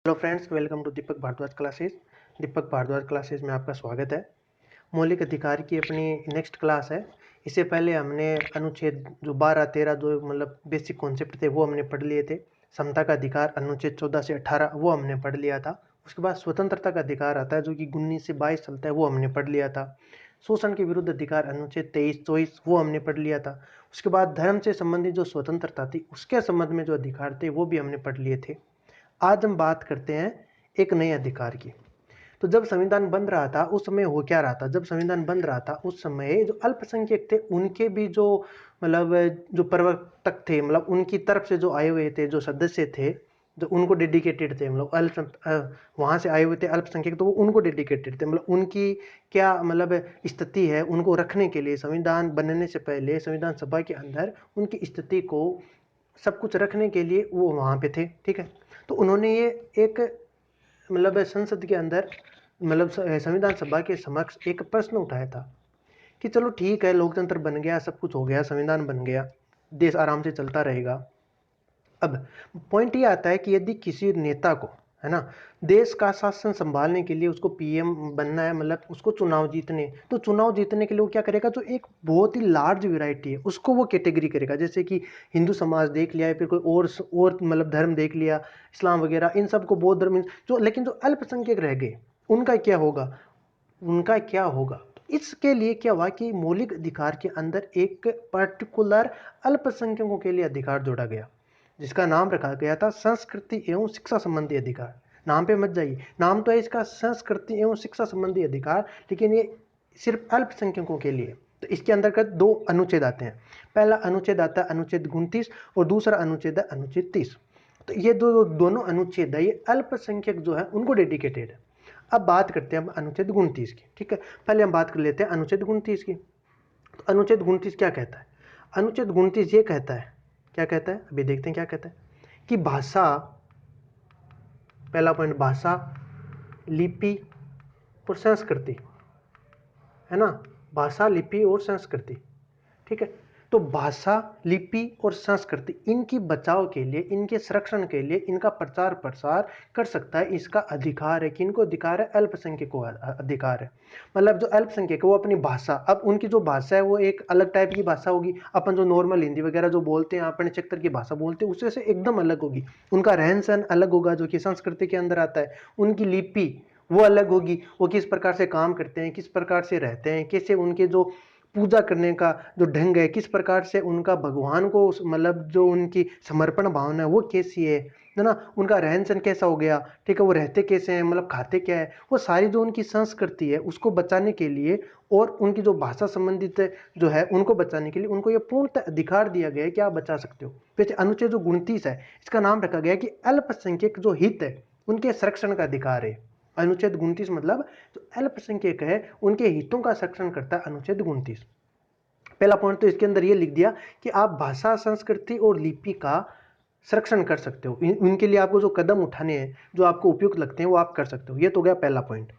Hello friends, welcome to Deepak Bhardwaj classes. Deepak Bhardwaj classes में आपका स्वागत है। मौलिक अधिकार की अपनी नेक्स्ट क्लास है। इससे पहले हमने अनुच्छेद जो 12, 13 जो मतलब बेसिक कॉन्सेप्ट थे वो हमने पढ़ लिए थे। समता का अधिकार अनुच्छेद 14 से 18 वो हमने पढ़ लिया था। उसके बाद स्वतंत्रता का अधिकार आता है जो कि 19 से 22 चलता है, वो हमने पढ़ लिया था। शोषण के विरुद्ध अधिकार अनुच्छेद 23, 24 वो हमने पढ़ लिया था। उसके बाद धर्म से संबंधित जो स्वतंत्रता थी उसके संबंध में जो अधिकार थे वो भी हमने पढ़ लिए थे। आज हम बात करते हैं एक नए अधिकार की। तो जब संविधान बन रहा था उस समय हो क्या रहा था, जब संविधान बन रहा था उस समय जो अल्पसंख्यक थे उनके भी जो मतलब जो प्रवर्तक थे, मतलब उनकी तरफ से जो आए हुए थे, जो सदस्य थे, जो उनको डेडिकेटेड थे, मतलब वहाँ से आए हुए थे अल्पसंख्यक, तो वो उनको डेडिकेटेड थे। मतलब उनकी क्या मतलब स्थिति है, उनको रखने के लिए संविधान बनने से पहले संविधान सभा के अंदर उनकी स्थिति को सब कुछ रखने के लिए वो वहाँ पे थे। ठीक है, तो उन्होंने ये एक मतलब संसद के अंदर मतलब संविधान सभा के समक्ष एक प्रश्न उठाया था कि चलो ठीक है, लोकतंत्र बन गया, सब कुछ हो गया, संविधान बन गया, देश आराम से चलता रहेगा। अब पॉइंट ये आता है कि यदि किसी नेता को, है ना, देश का शासन संभालने के लिए उसको पीएम बनना है, मतलब उसको चुनाव जीतने, तो चुनाव जीतने के लिए वो क्या करेगा, जो एक बहुत ही लार्ज वैरायटी है उसको वो कैटेगरी करेगा। जैसे कि हिंदू समाज देख लिया है, फिर कोई और मतलब धर्म देख लिया, इस्लाम वगैरह, इन सबको बौद्ध धर्म जो, लेकिन जो अल्पसंख्यक रह गए उनका क्या होगा, उनका क्या होगा। इसके लिए क्या हुआ कि मौलिक अधिकार के अंदर एक पर्टिकुलर अल्पसंख्यकों के लिए अधिकार जोड़ा गया जिसका नाम रखा गया था संस्कृति एवं शिक्षा संबंधी अधिकार। नाम पे मत जाइए, नाम तो है इसका संस्कृति एवं शिक्षा संबंधी अधिकार, लेकिन ये सिर्फ अल्पसंख्यकों के लिए। तो इसके अंतर्गत दो अनुच्छेद आते हैं। पहला अनुच्छेद आता है अनुच्छेद 29 और दूसरा अनुच्छेद है अनुच्छेद 30। तो ये दोनों अनुच्छेद है, ये अल्पसंख्यक जो है उनको डेडिकेटेड है। अब बात करते हैं हम अनुच्छेद 29 की। ठीक है, पहले हम बात कर लेते हैं अनुच्छेद 29 की। तो अनुच्छेद 29 क्या कहता है? अनुच्छेद 29 ये कहता है, क्या कहता है अभी देखते हैं क्या कहता है, कि भाषा, पहला पॉइंट, भाषा, लिपि और संस्कृति, है ना, भाषा, लिपि और संस्कृति। ठीक है, तो भाषा, लिपि और संस्कृति इनकी बचाव के लिए, इनके संरक्षण के लिए इनका प्रचार प्रसार कर सकता है, इसका अधिकार है। किनको अधिकार है? अल्पसंख्यक को अधिकार है। मतलब जो अल्पसंख्यक है वो अपनी भाषा, अब उनकी जो भाषा है वो एक अलग टाइप की भाषा होगी। अपन जो नॉर्मल हिंदी वगैरह जो बोलते हैं, अपने चक्कर की भाषा बोलते हैं, उससे से एकदम अलग होगी। उनका रहन सहन अलग होगा जो कि संस्कृति के अंदर आता है। उनकी लिपि वो अलग होगी, वो किस प्रकार से काम करते हैं, किस प्रकार से रहते हैं, कैसे उनके जो पूजा करने का जो ढंग है, किस प्रकार से उनका भगवान को मतलब जो उनकी समर्पण भावना है वो कैसी है ना, उनका रहन सहन कैसा हो गया, ठीक है, वो रहते कैसे हैं, मतलब खाते क्या है, वो सारी जो उनकी संस्कृति है उसको बचाने के लिए और उनकी जो भाषा संबंधित जो है उनको बचाने के लिए उनको ये पूर्ण अधिकार दिया गया है कि आप बचा सकते हो। वैसे अनुच्छेद जो 29 है इसका नाम रखा गया है कि अल्पसंख्यक जो हित है उनके संरक्षण का अधिकार है। अनुच्छेद 29 मतलब जो अल्पसंख्यक है उनके हितों का संरक्षण करता है अनुच्छेद 29। पहला पॉइंट तो इसके अंदर ये लिख दिया कि आप भाषा, संस्कृति और लिपि का संरक्षण कर सकते हो। इनके लिए आपको जो कदम उठाने हैं, जो आपको उपयुक्त लगते हैं वो आप कर सकते हो। ये तो गया पहला पॉइंट।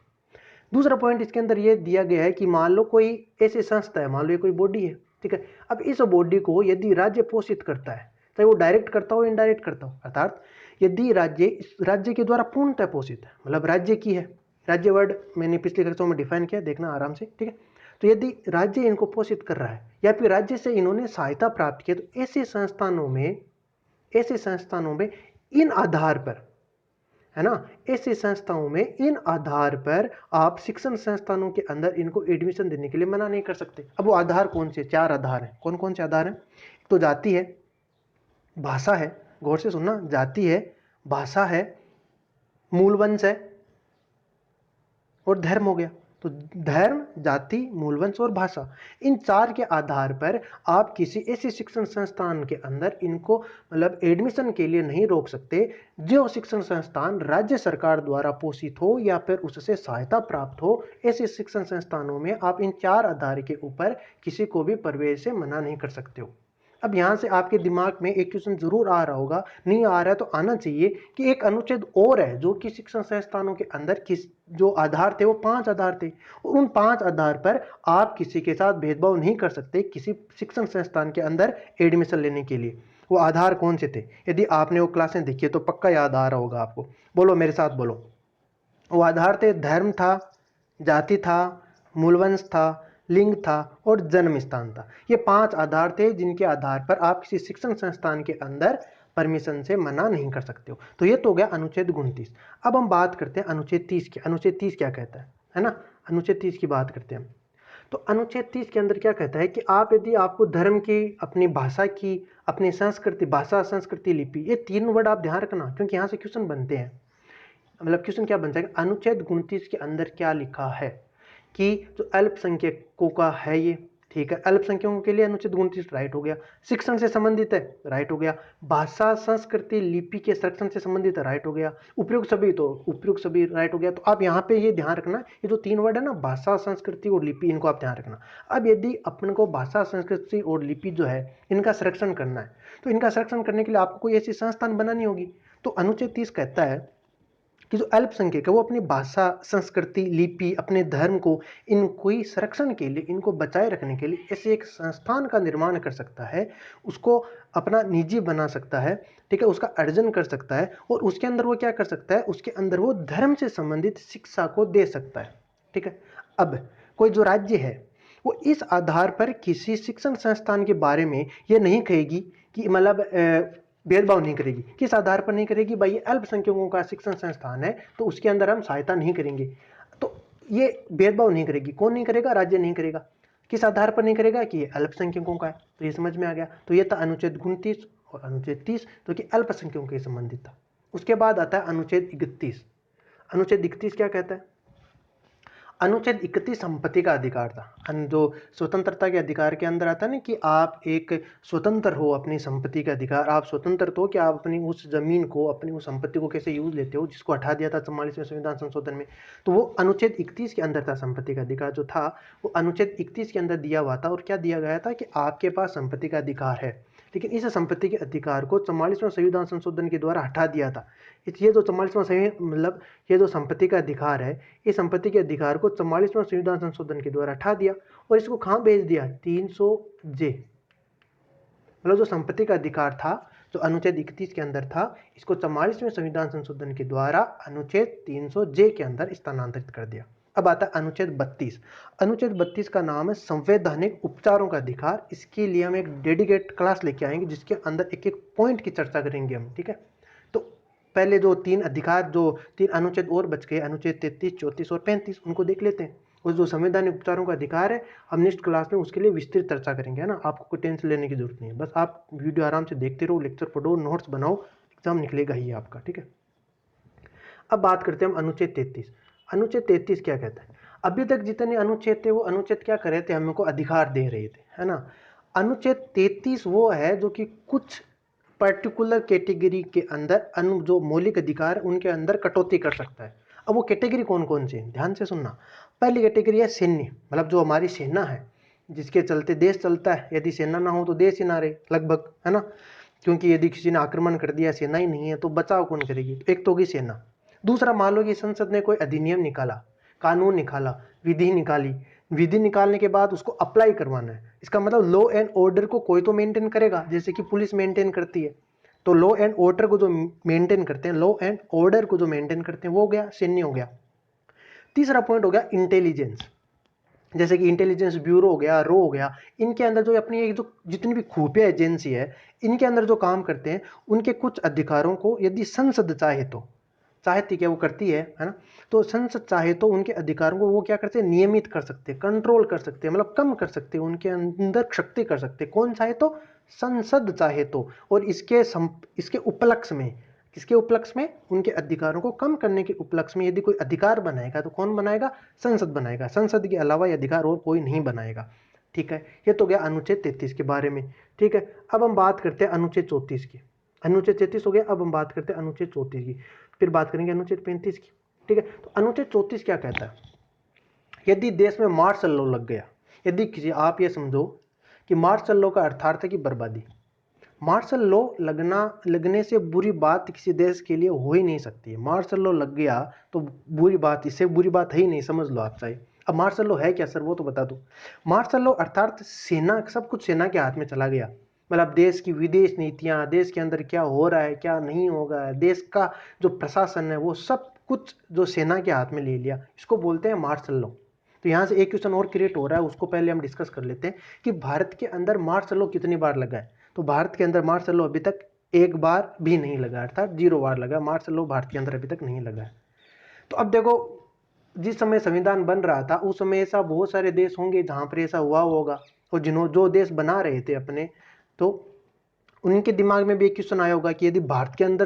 दूसरा पॉइंट इसके अंदर ये दिया गया है कि मान लो कोई ऐसी संस्था है, मान लो ये कोई बॉडी है, ठीक है, अब इस बॉडी को यदि राज्य पोषित करता है, चाहे वो डायरेक्ट करता हो इनडायरेक्ट करता हो, अर्थात यदि राज्य के द्वारा पूर्णतः पोषित है, मतलब राज्य की है, राज्य वर्ड मैंने पिछले कक्षाओं में डिफाइन किया, देखना आराम से। ठीक है, तो यदि राज्य इनको पोषित कर रहा है या फिर राज्य से इन्होंने सहायता प्राप्त की, तो ऐसे संस्थानों में इन आधार पर, है ना, ऐसी संस्थाओं में इन आधार पर आप शिक्षण संस्थानों के अंदर इनको एडमिशन देने के लिए मना नहीं कर सकते। अब वो आधार कौन से? 4 आधार हैं। कौन कौन से आधार हैं? तो जाति है, भाषा है, गौर से सुनना, जाति है, भाषा है, मूलवंश है और धर्म हो गया। तो धर्म, जाति, मूलवंश और भाषा, इन 4 के आधार पर आप किसी ऐसे शिक्षण संस्थान के अंदर इनको मतलब एडमिशन के लिए नहीं रोक सकते जो शिक्षण संस्थान राज्य सरकार द्वारा पोषित हो या फिर उससे सहायता प्राप्त हो। ऐसे शिक्षण संस्थानों में आप इन 4 आधार के ऊपर किसी को भी प्रवेश से मना नहीं कर सकते हो। अब यहां से आपके दिमाग में एक क्वेश्चन जरूर आ रहा होगा, नहीं आ रहा है तो आना चाहिए, कि एक अनुच्छेद और है जो कि शिक्षण संस्थानों के अंदर किस जो आधार थे वो 5 आधार थे, और उन 5 आधार पर आप किसी के साथ भेदभाव नहीं कर सकते किसी शिक्षण संस्थान के अंदर एडमिशन लेने के लिए। वो आधार कौन से थे? यदि आपने वो क्लासें देखी है तो पक्का याद आ रहा होगा आपको। बोलो मेरे साथ, बोलो। वो आधार थे, धर्म था, जाति था, मूलवंश था, लिंग था और जन्म स्थान था। ये 5 आधार थे जिनके आधार पर आप किसी शिक्षण संस्थान के अंदर परमिशन से मना नहीं कर सकते हो। तो ये तो हो गया अनुच्छेद 29। अब हम बात करते हैं अनुच्छेद 30 की। अनुच्छेद 30 क्या कहता है ना? अनुच्छेद 30 की बात करते हैं। तो अनुच्छेद 30 के अंदर क्या कहता है कि आप यदि आपको धर्म की, अपनी भाषा की, अपनी संस्कृति, भाषा, संस्कृति, लिपि, ये 3 वर्ड आप ध्यान रखना, क्योंकि यहाँ से क्वेश्चन बनते हैं। मतलब क्वेश्चन क्या बन जाएगा, अनुच्छेद 29 के अंदर क्या लिखा है कि जो अल्पसंख्यकों का है ये, ठीक है, अल्पसंख्यकों के लिए अनुच्छेद 29 राइट हो गया। शिक्षण से संबंधित है, राइट हो गया। भाषा, संस्कृति, लिपि के संरक्षण से संबंधित है, राइट हो गया। उपयुक्त सभी, तो उपयुक्त सभी राइट हो गया। तो आप यहाँ पे ये ध्यान रखना, ये जो 3 वर्ड है ना, भाषा, संस्कृति और लिपि, इनको आप ध्यान रखना। अब यदि अपन को भाषा, संस्कृति और लिपि जो है इनका संरक्षण करना है, तो इनका संरक्षण करने के लिए आपको कोई ऐसी संस्थान बनानी होगी। तो अनुच्छेद 30 कहता है कि जो अल्पसंख्यक है वो अपनी भाषा, संस्कृति, लिपि, अपने धर्म को, इनको संरक्षण के लिए, इनको बचाए रखने के लिए ऐसे एक संस्थान का निर्माण कर सकता है, उसको अपना निजी बना सकता है, ठीक है, उसका अर्जन कर सकता है, और उसके अंदर वो क्या कर सकता है, उसके अंदर वो धर्म से संबंधित शिक्षा को दे सकता है, ठीक है। अब कोई जो राज्य है वो इस आधार पर किसी शिक्षण संस्थान के बारे में ये नहीं कहेगी कि मतलब भेदभाव नहीं करेगी। किस आधार पर नहीं करेगी? भाई ये अल्पसंख्यकों का शिक्षण संस्थान है तो उसके अंदर हम सहायता नहीं करेंगे। तो ये भेदभाव नहीं करेगी। कौन नहीं करेगा? राज्य नहीं करेगा। किस आधार पर नहीं करेगा? कि ये अल्पसंख्यकों का है। तो ये समझ में आ गया। तो ये था अनुच्छेद 29 और अनुच्छेद 30, जो कि अल्पसंख्यकों के संबंधित था। उसके बाद आता है अनुच्छेद 31। अनुच्छेद 31 क्या कहता है? अनुच्छेद 31 संपत्ति का अधिकार था। जो स्वतंत्रता के अधिकार के अंदर आता है ना, कि आप एक स्वतंत्र हो, अपनी संपत्ति का अधिकार, आप स्वतंत्र तो कि आप अपनी उस जमीन को, अपनी उस संपत्ति को कैसे यूज लेते हो, जिसको हटा दिया था 44वें संविधान संशोधन में। तो वो अनुच्छेद 31 के अंदर था। संपत्ति का अधिकार जो था वो अनुच्छेद 31 के अंदर दिया हुआ था। और क्या दिया गया था कि आपके पास संपत्ति का अधिकार है, लेकिन इस संपत्ति के अधिकार को 44वें संविधान संशोधन के द्वारा हटा दिया था। ये जो 44वां मतलब ये जो संपत्ति का अधिकार है, इस संपत्ति के अधिकार को 44वां संविधान संशोधन के द्वारा हटा दिया और इसको कहाँ भेज दिया? 300 जे। मतलब जो संपत्ति का अधिकार था, जो अनुच्छेद 31 के अंदर था, इसको 44वें संविधान संशोधन के द्वारा अनुच्छेद 300 जे के अंदर स्थानांतरित कर दिया। अब आता है अनुच्छेद 32। अनुच्छेद 32 का नाम है संवैधानिक उपचारों का अधिकार। इसके लिए हम एक डेडिकेट क्लास लेके आएंगे जिसके अंदर एक एक पॉइंट की चर्चा करेंगे हम, ठीक है। तो पहले जो 3 अधिकार, जो 3 अनुच्छेद और बच गए, अनुच्छेद 33, 34 और 35, उनको देख लेते हैं। और जो संवैधानिक उपचारों का अधिकार है, हम नेक्स्ट क्लास में उसके लिए विस्तृत चर्चा करेंगे, है ना। आपको कोई टेंशन लेने की जरूरत नहीं है, बस आप वीडियो आराम से देखते रहो, लेक्चर पढ़ो, नोट्स बनाओ, एग्जाम निकलेगा ही आपका, ठीक है। अब बात करते हैं हम अनुच्छेद 33। अनुच्छेद 33 क्या कहता है? अभी तक जितने अनुच्छेद थे वो अनुच्छेद क्या कर रहे थे? हमको अधिकार दे रहे थे, है ना। अनुच्छेद 33 वो है जो कि कुछ पर्टिकुलर कैटेगरी के अंदर जो मौलिक अधिकार उनके अंदर कटौती कर सकता है। अब वो कैटेगरी कौन कौन सी है, ध्यान से सुनना। पहली कैटेगरी है सैन्य, मतलब जो हमारी सेना है, जिसके चलते देश चलता है। यदि सेना ना हो तो देश ही ना रहे लगभग, है ना। क्योंकि यदि किसी ने आक्रमण कर दिया, सेना ही नहीं है, तो बचाव कौन करेगी? एक तो होगी सेना। दूसरा, मान लो कि संसद ने कोई अधिनियम निकाला, कानून निकाला, विधि निकाली। विधि निकालने के बाद उसको अप्लाई करवाना है। इसका मतलब लॉ एंड ऑर्डर को कोई तो मेंटेन करेगा, जैसे कि पुलिस मेंटेन करती है। तो लॉ एंड ऑर्डर को जो मेंटेन करते हैं, लॉ एंड ऑर्डर को जो मेंटेन करते हैं, वो हो गया सैन्य हो गया। तीसरा पॉइंट हो गया इंटेलिजेंस, जैसे कि इंटेलिजेंस ब्यूरो हो गया, रो हो गया। इनके अंदर जो अपनी एक जो जितनी भी खुफिया एजेंसी है, इनके अंदर जो काम करते हैं, उनके कुछ अधिकारों को यदि संसद चाहे तो, चाहती क्या वो करती है ना। तो संसद चाहे तो उनके अधिकारों को वो क्या करते हैं? नियमित कर सकते हैं, कंट्रोल कर सकते हैं, मतलब कम कर सकते हैं, उनके अंदर शक्ति कर सकते हैं। कौन चाहे तो? संसद चाहे तो। और इसके उपलक्ष्य में, किसके उपलक्ष्य में? उनके अधिकारों को कम करने के उपलक्ष्य में यदि कोई अधिकार बनाएगा तो कौन बनाएगा? संसद बनाएगा। संसद के अलावा ये अधिकार और कोई नहीं बनाएगा, ठीक है। ये तो गया अनुच्छेद 33 के बारे में, ठीक है। अब हम बात करते हैं अनुच्छेद 34 की। अनुच्छेद 33 हो गया, अब हम बात करते हैं अनुच्छेद 34 की, फिर बात करेंगे अनुच्छेद 35 की, ठीक है। तो अनुच्छेद 34 क्या कहता है? यदि देश में मार्शल लॉ लग गया, यदि किसी, आप ये समझो कि मार्शल लॉ का अर्थार्थ है कि बर्बादी। मार्शल लॉ लगने से बुरी बात किसी देश के लिए हो ही नहीं सकती है। मार्शल लॉ लग गया तो बुरी बात, इससे बुरी बात है ही नहीं, समझ लो आप चाहे। अब मार्शल लॉ है क्या सर, वो तो बता दो। मार्शल लॉ अर्थात सेना, सब कुछ सेना के हाथ में चला गया। मतलब देश की विदेश नीतियां, देश के अंदर क्या हो रहा है क्या नहीं होगा, देश का जो प्रशासन है वो सब कुछ जो सेना के हाथ में ले लिया, इसको बोलते हैं मार्शल लॉ। तो यहाँ से एक क्वेश्चन और क्रिएट हो रहा है, उसको पहले हम डिस्कस कर लेते हैं कि भारत के अंदर मार्शल लॉ कितनी बार लगा है। तो भारत के अंदर मार्शल लॉ अभी तक एक बार भी नहीं लगा, अर्थात 0 बार लगा मार्शल लॉ, भारत के अंदर अभी तक नहीं लगा है। तो अब देखो, जिस समय संविधान बन रहा था उस समय ऐसा बहुत सारे देश होंगे जहां पर ऐसा हुआ होगा, और जो देश बना रहे थे अपने, तो उनके दिमाग में भी एक क्वेश्चन आया होगा कि यदि भारत के अंदर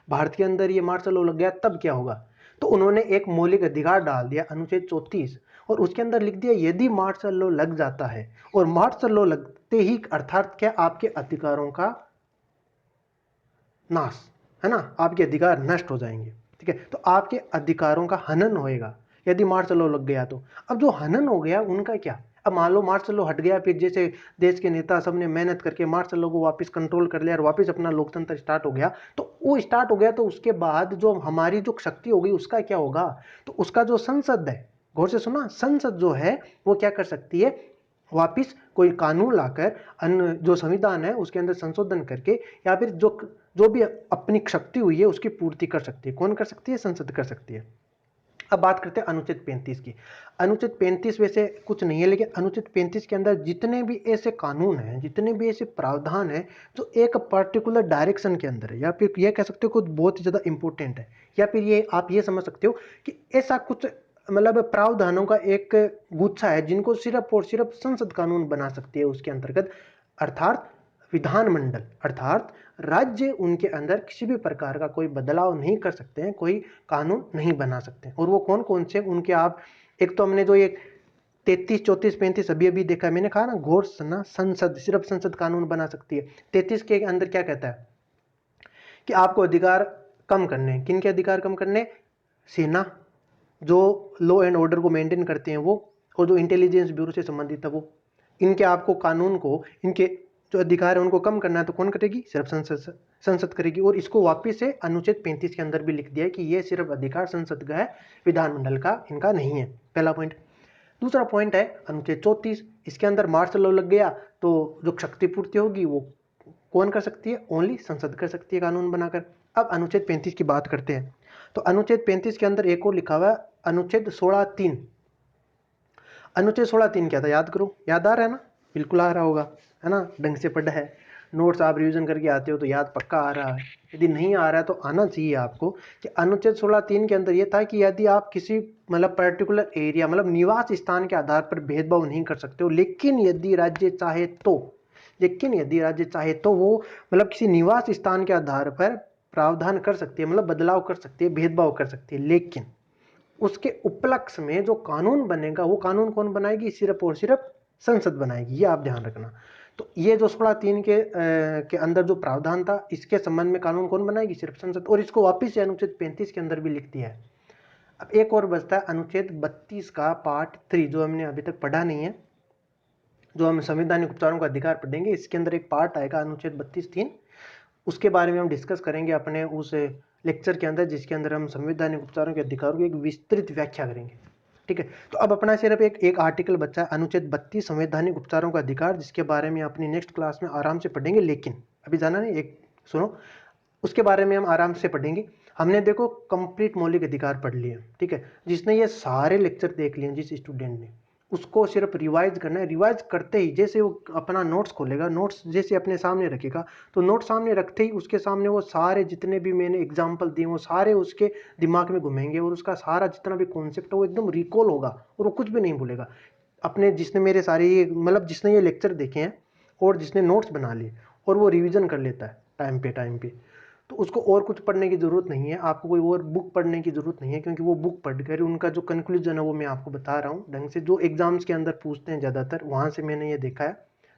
भारत के अंदर ये मार्शल लॉ लग गया तब क्या होगा। तो उन्होंने एक मौलिक अधिकार डाल दिया, अनुच्छेद 34, और उसके अंदर लिख दिया यदि मार्शल लॉ लग जाता है, और मार्शल लॉ लगते ही अर्थात क्या, आपके अधिकारों का नाश, है ना, आपके अधिकार नष्ट हो जाएंगे। ठीक है, तो आपके अधिकारों का हनन होएगा यदि मार्शल लॉ लग गया तो। अब जो हनन हो गया उनका क्या, अब मान लो मार्शल लॉ हट गया, फिर जैसे देश के नेता सबने मेहनत करके मार्शल लॉ को वापस कंट्रोल कर लिया और वापस अपना लोकतंत्र स्टार्ट हो गया, तो वो स्टार्ट हो गया, तो उसके बाद जो हमारी जो शक्ति होगी उसका क्या होगा। तो उसका जो संसद है, गौर से सुना, संसद जो है वो क्या कर सकती है, वापिस कोई कानून लाकर अन्य जो संविधान है उसके अंदर संशोधन करके, या फिर जो भी अपनी शक्ति हुई है उसकी पूर्ति कर सकती है। कौन कर सकती है, संसद कर सकती है। अब बात करते हैं अनुच्छेद 35 की। अनुच्छेद 35 वैसे कुछ नहीं है, लेकिन अनुच्छेद 35 के अंदर जितने भी ऐसे कानून हैं, जितने भी ऐसे प्रावधान हैं जो एक पर्टिकुलर डायरेक्शन के अंदर है, या फिर यह कह सकते हो कुछ बहुत ही ज्यादा इंपॉर्टेंट है, या फिर ये आप ये समझ सकते हो कि ऐसा कुछ मतलब प्रावधानों का एक गुच्छा है जिनको सिर्फ और सिर्फ संसद कानून बना सकती है उसके अंतर्गत, अर्थात विधानमंडल, अर्थात राज्य उनके अंदर किसी भी प्रकार का कोई बदलाव नहीं कर सकते हैं, कोई कानून नहीं बना सकते हैं। और वो कौन कौन से उनके, आप एक तो हमने जो ये 33, 34, 35 अभी अभी देखा, मैंने कहा ना, घोर सुना, संसद, सिर्फ संसद कानून बना सकती है। 33 के अंदर क्या कहता है कि आपको अधिकार कम करने, किन के अधिकार कम करने, सेना, जो लॉ एंड ऑर्डर को मेंटेन करते हैं वो, और जो इंटेलिजेंस ब्यूरो से संबंधित है वो, इनके आपको कानून को, इनके जो अधिकार है उनको कम करना है, तो कौन करेगी, सिर्फ संसद करेगी। और इसको वापिस से अनुच्छेद 35 के अंदर भी लिख दिया है कि ये सिर्फ अधिकार संसद का है, विधानमंडल का इनका नहीं है, पहला पॉइंट। दूसरा पॉइंट है अनुच्छेद 34, इसके अंदर मार्शल लॉ लग गया तो जो क्षतिपूर्ति होगी वो कौन कर सकती है, ओनली संसद कर सकती है कानून बनाकर। अब अनुच्छेद 35 की बात करते हैं, तो अनुच्छेद 35 के अंदर एक और लिखा हुआ है अनुच्छेद 16(3). अनुच्छेद 16(3) क्या था, याद करो, याद आ रहा है ना, बिल्कुल आ रहा होगा, है ना, ढंग से पढ़ा है, नोट्स आप रिवीजन करके आते हो तो याद पक्का आ रहा है। यदि नहीं आ रहा है तो आना चाहिए आपको, कि अनुच्छेद 16(3) के अंदर यह था कि यदि आप किसी मतलब पर्टिकुलर एरिया, मतलब निवास स्थान के आधार पर भेदभाव नहीं कर सकते हो, लेकिन यदि राज्य चाहे तो वो मतलब किसी निवास स्थान के आधार पर प्रावधान कर सकती है, मतलब बदलाव कर सकती है, भेदभाव कर सकती है, लेकिन उसके उपलक्ष्य में जो कानून बनेगा वो कानून कौन बनाएगी, सिर्फ और सिर्फ संसद बनाएगी, ये आप ध्यान रखना। तो ये जो 16(3) के अंदर जो प्रावधान था, इसके संबंध में कानून कौन बनाएगी, सिर्फ संसद, और इसको वापिस से अनुच्छेद 35 के अंदर भी लिख दिया है। अब एक और बचता है अनुच्छेद 32 का पार्ट 3, जो हमने अभी तक पढ़ा नहीं है, जो हम संवैधानिक उपचारों का अधिकार पढ़ेंगे, इसके अंदर एक पार्ट आएगा अनुच्छेद 32(3), उसके बारे में हम डिस्कस करेंगे अपने उस लेक्चर के अंदर, जिसके अंदर हम संवैधानिक उपचारों के अधिकारों की एक विस्तृत व्याख्या करेंगे। ठीक है, तो अब अपना सिर्फ एक आर्टिकल बचा है, अनुच्छेद 32 संवैधानिक उपचारों का अधिकार, जिसके बारे में अपनी नेक्स्ट क्लास में आराम से पढ़ेंगे, लेकिन अभी जाना नहीं, एक सुनो, उसके बारे में हम आराम से पढ़ेंगे। हमने देखो कंप्लीट मौलिक अधिकार पढ़ लिए, ठीक है, जिसने ये सारे लेक्चर देख लिए, जिस स्टूडेंट ने, उसको सिर्फ रिवाइज करना है। रिवाइज करते ही जैसे वो अपना नोट्स खोलेगा, नोट्स जैसे अपने सामने रखेगा, तो नोट्स सामने रखते ही उसके सामने वो सारे जितने भी मैंने एग्जाम्पल दिए वो सारे उसके दिमाग में घूमेंगे, और उसका सारा जितना भी कॉन्सेप्ट है वो एकदम रिकॉल होगा, और वो कुछ भी नहीं भूलेगा। अपने जिसने मेरे सारे ये मतलब जिसने ये लेक्चर देखे हैं और जिसने नोट्स बना लिए और वो रिविजन कर लेता है टाइम पे, तो उसको और कुछ पढ़ने की ज़रूरत नहीं है, आपको कोई और बुक पढ़ने की ज़रूरत नहीं है, क्योंकि वो बुक पढ़कर उनका जो कंक्लूजन है वो मैं आपको बता रहा हूँ ढंग से, जो एग्जाम्स के अंदर पूछते हैं ज़्यादातर, वहाँ से मैंने ये देखा है।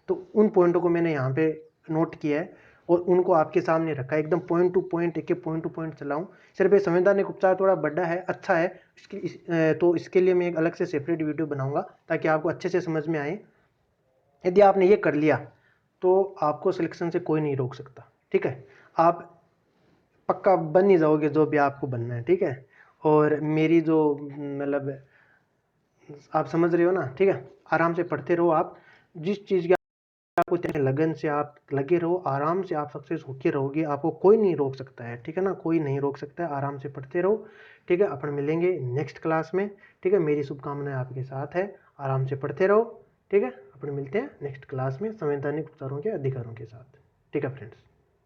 तो उन पॉइंटों को मैंने यहाँ पे नोट किया है और उनको आपके सामने रखा है, एकदम पॉइंट टू पॉइंट, एक एक पॉइंट टू पॉइंट चलाऊँ। सिर्फ ये संवैधानिक उपचार थोड़ा बड़ा है, अच्छा है, तो इसके लिए मैं एक अलग से सेपरेट वीडियो बनाऊंगा ताकि आपको अच्छे से समझ में आए। यदि आपने ये कर लिया तो आपको सिलेक्शन से कोई नहीं रोक सकता, ठीक है, आप पक्का बन ही जाओगे जो भी आपको बनना है, ठीक है। और मेरी जो मतलब आप समझ रहे हो ना, ठीक है, आराम से पढ़ते रहो आप, जिस चीज़ की आपको इतने लगन से आप लगे रहो, आराम से आप सक्सेस होके रहोगे, आपको कोई नहीं रोक सकता है, ठीक है ना, कोई नहीं रोक सकता है, आराम से पढ़ते रहो, ठीक है। अपन मिलेंगे नेक्स्ट क्लास में, ठीक है, मेरी शुभकामनाएं आपके साथ है, आराम से पढ़ते रहो, ठीक है। अपन मिलते हैं नेक्स्ट क्लास में संवैधानिक उपचारों के अधिकारों के साथ, ठीक है फ्रेंड्स।